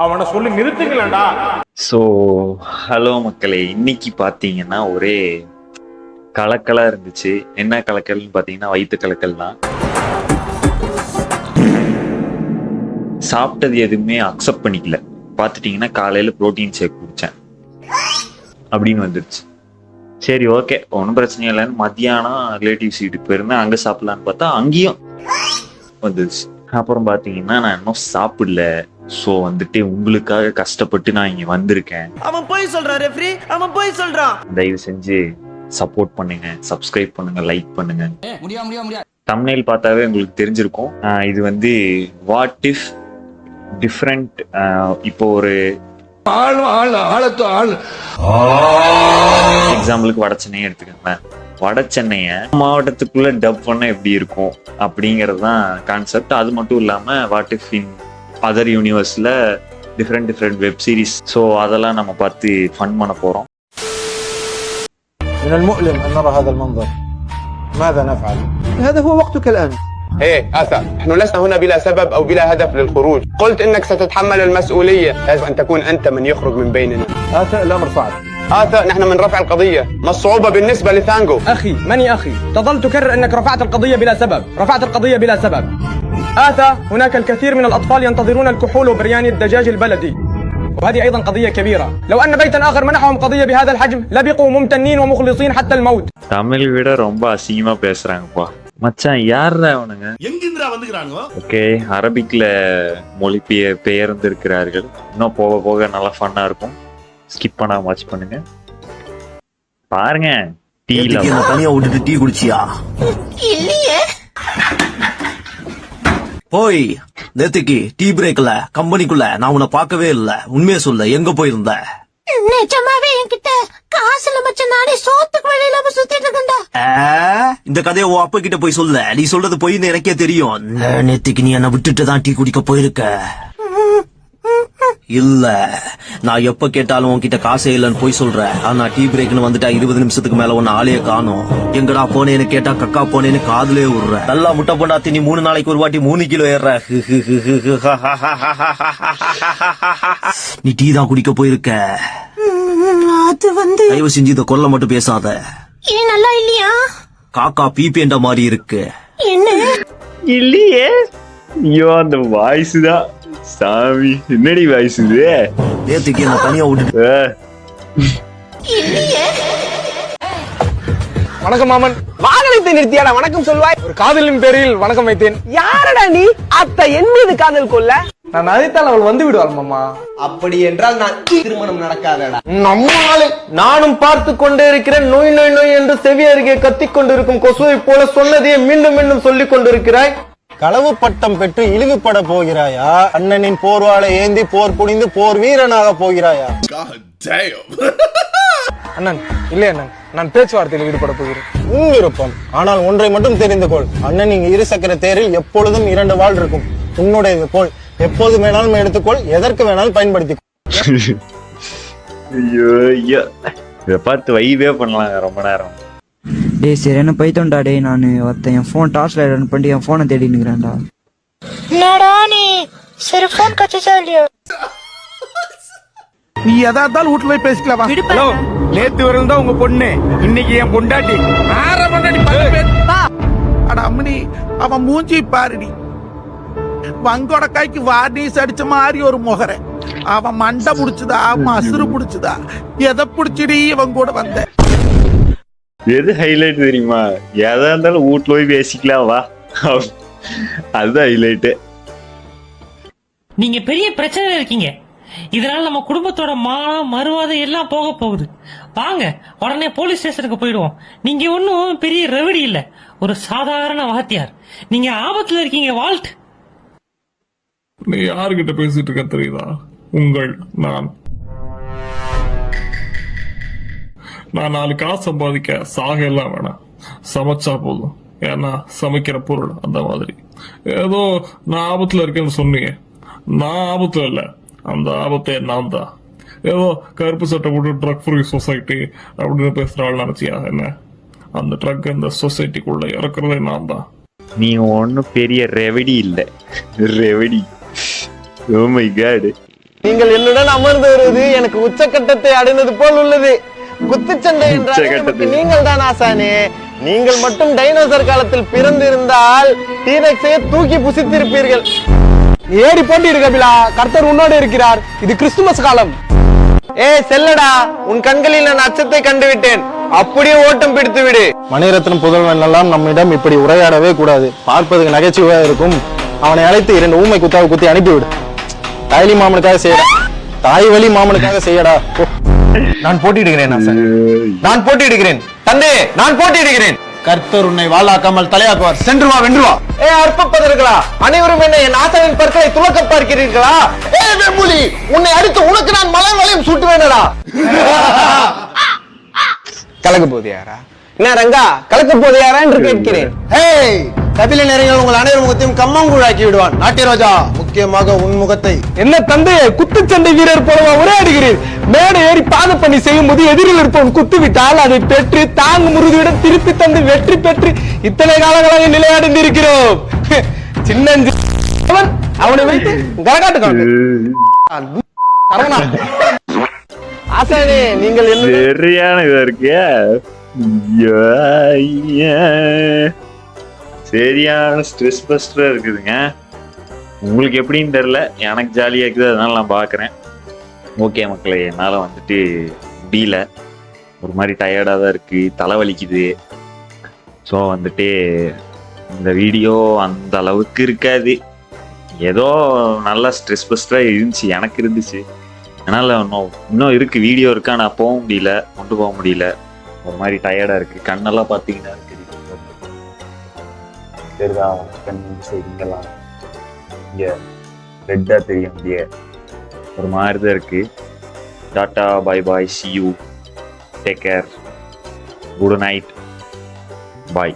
அவனை சொல்லி நிறுத்துங்களா. So hello மக்களே, இன்னைக்கு பார்த்தீங்கன்னா ஒரே கலக்கலா இருந்துச்சு. என்ன கலக்கல்னு பார்த்தீங்கன்னா வயிற்று கலக்கல் தான். சாப்பிட்டது எதுவுமே அக்செப்ட் பண்ணிக்கல. பார்த்துட்டிங்கன்னா காலையில் ப்ரோட்டீன் ஷேக் குடித்தேன் அப்படின்னு வந்துருச்சு. சரி ஓகே, ஒன்றும் பிரச்சனை இல்லைன்னு மத்தியானம் ரிலேட்டிவ்ஸ் வீட்டுக்கு போயிருந்தேன். அங்கே சாப்பிட்லான்னு பார்த்தா அங்கேயும் வந்துருச்சு. அப்புறம் பார்த்தீங்கன்னா நான் இன்னும் சாப்பிடல. ஸோ வந்துட்டு உங்களுக்காக கஷ்டப்பட்டு நான் இங்கே வந்திருக்கேன். அவன் போய் சொல்றான் ரெஃப்ரி, அவன் போய் சொல்றான். தயவு செஞ்சு சப்போர்ட் பண்ணுங்க, சப்ஸ்கிரைப் பண்ணுங்க, லைக் பண்ணுங்க. தம்ப்நெயில் பார்த்தாவே உங்களுக்கு தெரிஞ்சிருக்கும். இது வந்து வாட் இஃப் டிஃப்ரெண்ட். இப்போ ஒரு எக்ஸாம்பிளுக்கு வட சென்னையை எடுத்துக்கோங்க. வட சென்னைய மாவட்டத்துக்குள்ள டப் பண்ண எப்படி இருக்கும் அப்படிங்கிறது தான் கான்செப்ட். அது மட்டும் இல்லாம வாட் இஃப் இன் அதர் யூனிவர்ஸ்ல டிஃப்ரெண்ட் வெப் சீரிஸ். ஸோ அதெல்லாம் நம்ம பார்த்து ஃபன் பண்ண போறோம். من المؤلم أن نرى هذا المنظر. ماذا نفعل؟ هذا هو وقتك الآن. ايه آسف، نحن لسنا هنا بلا سبب او بلا هدف للخروج. قلت انك ستتحمل المسؤولية. يجب ان تكون انت من يخرج من بيننا. آسف الأمر صعب. آسف، نحن من رفع القضية. ما الصعوبة بالنسبة لثانجو؟ اخي ماني اخي، تظل تكرر انك رفعت القضية بلا سبب، رفعت القضية بلا سبب. آسف، هناك الكثير من الاطفال ينتظرون الكحول وبرياني الدجاج البلدي، وهذه ايضا قضية كبيرة. لو ان بيتا اخر منحهم قضية بهذا الحجم لبقوا ممتنين ومخلصين حتى الموت. தமிழ் விட ரொம்ப அசிங்கமா பேசுறாங்கப்பா மச்சான். யாரா அவனுங்க? எங்கிந்திரா வந்துக்கிறானுங்க? ஓகே, அரபிக்ல மொழி பெயர்ந்திருக்கிறார்கள். இன்னும் போக போக நல்லா ஃபன்னா இருக்கும். ஸ்கிப் பண்ணாம வாட்ச் பண்ணுங்க. பாருங்க. டீல தனியா விட்டுட்டு டீ குடிச்சியா? இல்லையே. போய் நேத்துக்கு டீ பிரேக்ல கம்பெனிக்குள்ள நான் உன்னை பார்க்கவே இல்ல. உண்மையை சொல்ல, எங்க போயிருந்த? நிஜமாவே என்கிட்ட காசுல மச்ச நானே சோத்துக்கு வழியில சுத்திட்டு இருக்கேன்டா. இந்த கதையை உன் அப்பா கிட்ட போய் சொல்ல. நீ சொல்றது பொய்ன்னு எனக்கே தெரியும். நேத்துக்கு நீ என்ன விட்டுட்டு தான் டீ குடிக்க போயிருக்க. இல்ல, நான் எப்ப கேட்டாலும் உன்கிட்ட காசே இல்லன்னு போய் சொல்றேன். ஆனா டீ பிரேக்னு வந்துட்டா 20 நிமிஷத்துக்கு மேல உன்ன ஆளையே காணும். எங்கடா போனேன்னு கேட்டா கக்கா போனேன்னு காதுலே விடுற. நல்லா முட்டை போண்டாத்தி நீ 3 நாளைக்கு ஒரு வாட்டி 3 கிலோ ஏற. நீ டீ தான் குடிக்க போயிருக்க. அது வந்து தயவு செஞ்சு இத கொல்ல மட்டும் பேசாத. ஏன் நல்லா இல்லையா? காக்கா பீப்பேண்ட மாதிரி இருக்கு. என்ன இல்லையே. ஐயோ, அந்த வாய்ஸ் தான் சாமி. என்னடி வாய்ஸ் இது? நேத்துக்கு என்ன தனியா விட்டுட்டு. இல்லையே. வணக்கம் மாமன். வாகனத்தை நிறுத்தியாடா வணக்கம் சொல்வாய்? ஒரு காதலின் பேரில் வணக்கம் வைத்தேன். யாரடா நீ? அத்தை என் மீது காதல் கொள்ள? நான் அழைத்தால் அவள் வந்து விடுவாள் மாமா. அப்படி என்றால் நான் திருமணம் நடக்காதடா. நம்மாலே நானும் பார்த்து கொண்டே இருக்கிறேன். நோய் நோய் நோய் என்று செவி அருகே கத்திக் கொண்டிருக்கும் கொசுவை போல சொன்னதையே மீண்டும் மீண்டும் சொல்லிக் கொண்டிருக்கிறாய். களவு பட்டம் பெற்று இழிவுபட போகிறாயா? அண்ணனின் போர்வாளை ஏந்தி போர் புரிந்து போர் வீரனாக போகிறாயா? அண்ணன் இல்லை அண்ணன், நான் பேச்சுவார்த்தையில் ஈடுபட போகிறேன். உன் விருப்பம். ஆனால் ஒன்றை மட்டும் தெரிந்து கொள். அண்ணனின் 2 சக்கர தேரில் எப்பொழுதும் 2 வாள் இருக்கும். உன்னுடைய கோள் எப்போது வேணாலும் எடுத்துக்கொள், எதற்கு வேணாலும் பயன்படுத்தி. ஐயோ ஐயோ, இதை பார்த்து வைவே பண்ணலாம் ரொம்ப நேரம். டேய் சரியான பைத்தோண்டா. டேய் நான் ஒருத்தன் என் ஃபோன் டார்ச் லைட் ஆன் பண்ணி என் ஃபோனை தேடி நிற்கிறேன்டா. என்னடா நீ? சரி போன் கச்சா இல்லையா? நீ எதா இருந்தாலும் வீட்டுல போய் பேசிக்கலாம். ஹலோ, நேத்து வரலும் தான் உங்க பொண்ணு, இன்னைக்கு என் பொண்டாட்டி. அட அம்மனி, அவன் மூஞ்சி பாருடி. வங்கோட கைக்கு வார்னிஸ் அடிச்ச மாதிரி ஒரு முகரை. அவன் மண்டை புடிச்சுதா மசுறு புடிச்சுதா எதை புடிச்சுடி இவன் கூட வந்த? எது ஹைலைட் தெரியுமா? எதா இருந்தாலும் வீட்டுல போய் பேசிக்கலாம் வா, அதுதான் ஹைலைட்டு. நீங்க பெரிய பிரச்சனையில இருக்கீங்க. இதனால நம்ம குடும்பத்தோட மானம் மறுவாதை எல்லாம் போக போகுது. வாங்க உடனே போலீஸ் ஸ்டேஷனுக்கு போயிடுவோம். நீங்க ஒன்னும் பெரிய ரெவடி இல்ல, ஒரு சாதாரண வாத்தியார். நீங்க ஆபத்துல இருக்கீங்க. வால்ட், நீ யாருகிட்ட பேசிட்டு இருக்க தெரியுதா? நான் 4 காசு சம்பாதிக்க சாக எல்லாம் வேணாம், சமைச்சா போதும். ஏன்னா சமைக்கிற பொருள் அந்த மாதிரி. ஏதோ நான் ஆபத்துல இருக்கேன்னு சொன்னீங்க. நான் ஆபத்துல இல்ல, அந்த ஆபத்தை நான் தான். ஏதோ கருப்பு சட்டை போட்டு ட்ரக் ஃப்ரீ சொசைட்டி அப்படின்னு பேசுறாள் நினைச்சியா என்ன? அந்த ட்ரக் இந்த சொசைட்டிக்குள்ள இறக்குறதே நான் தான். நீ ஒன்னும் பெரிய ரெவடி இல்ல. ரெவடி. Oh my God. நீங்கள் என்னுடன் அமர்ந்து வருவது எனக்கு உச்சக்கட்டத்தை அடைந்தது போல் உள்ளது. குத்துச்சண்டை என்றால் நீங்கள் தான் ஆசானே. நீங்கள் மட்டும் டைனோசர் காலத்தில் பிறந்திருந்தால் டீரெக்ஸையே தூக்கி புசித்திருப்பீர்கள். ஏறி போட்டி இருக்கு கபிலா, கர்த்தர் உன்னோடு இருக்கிறார். இது கிறிஸ்துமஸ் காலம். செல்லடா, உன் கண்களில் நான் அச்சத்தை கண்டுவிட்டேன். அப்படியே ஓட்டம் பிடித்து விடு. மணிரத்னம் புதல்வன் எல்லாம் நம்மிடம் இப்படி உரையாடவே கூடாது. பார்ப்பதுக்கு நகைச்சுவையா இருக்கும். அவனை அழைத்து 2 ஊமை குத்தாவை குத்தி அனுப்பிவிடு. தாய்லி மாமனுக்காக செய்யடா. தாய் வழி மாமனுக்காக செய்யடா. நான் போட்டியிடுகிறேன். நான் போட்டியிடுகிறேன் தந்தை, நான் போட்டியிடுகிறேன். கர்த்தர் உன்னை வாளாக்காமல் தலையாக்குவார். சென்று வா, வென்று வா. அற்பப்பதர்களா, அனைவரும் என்ன என் ஆசானின் பற்களை துலக்க பார்க்கிறீர்களா? வெம்புலி, உன்னை அடித்து உனக்கு நான் மலை வளையம் சுட்டுவேனடா. கலக்க போதியாரா? என்ன ரங்கா, கலக்க போதியாரா என்று கேட்கிறேன். கபில நேரங்கள் உங்கள் அனைவரும் முகத்தையும் கம்மங்கூழாக்கி விடுவான். நாட்டிய ரோஜா, முக்கியமாக உன் முகத்தை. என்ன தந்தையே, குத்துச்சண்டை வீரர் போலவா உரையாடுகிறீர்? மேடை ஏறி பாத பண்ணி செய்யும் போது எதிரில் இருப்பவன் குத்து விட்டால் அதை பெற்று தாங்கு முருதியுடன் திருப்பி தந்து வெற்றி பெற்று இத்தனை காலங்களாக நிலையடைந்திருக்கிறோம். சின்னஞ்சி அவனை வைத்து கரகாட்டு ஆசானே, நீங்கள் என்ன சரியான இதா இருக்கியா? சரியான ஸ்ட்ரெஸ் பஸ்டரா இருக்குதுங்க. உங்களுக்கு எப்படின்னு தெரியல, எனக்கு ஜாலியா இருக்குது, அதனால நான் பாக்குறேன். ஓகே மக்களே, என்னால வந்துட்டு முடியல, ஒரு மாதிரி டயர்டாக தான் இருக்கு, தலைவலிக்குது. ஸோ வந்துட்டு இந்த வீடியோ அந்த அளவுக்கு இருக்காது, ஏதோ நல்லா ஸ்ட்ரெஸ் பஸ்டராக இருந்துச்சு, எனக்கு இருந்துச்சு. அதனால இன்னும் இருக்கு, வீடியோ இருக்கா, நான் போக முடியல, கொண்டு போக முடியல, ஒரு மாதிரி டயர்டாக இருக்கு. கண்ணெல்லாம் பார்த்தீங்கன்னா இருக்கு, தெரியுதா கண் இங்கெல்லாம் இங்கே ரெட்டாக தெரிய முடிய ஒரு மாதிரி தான் இருக்கு. Tata, bye bye, C you, take care, good night, bye.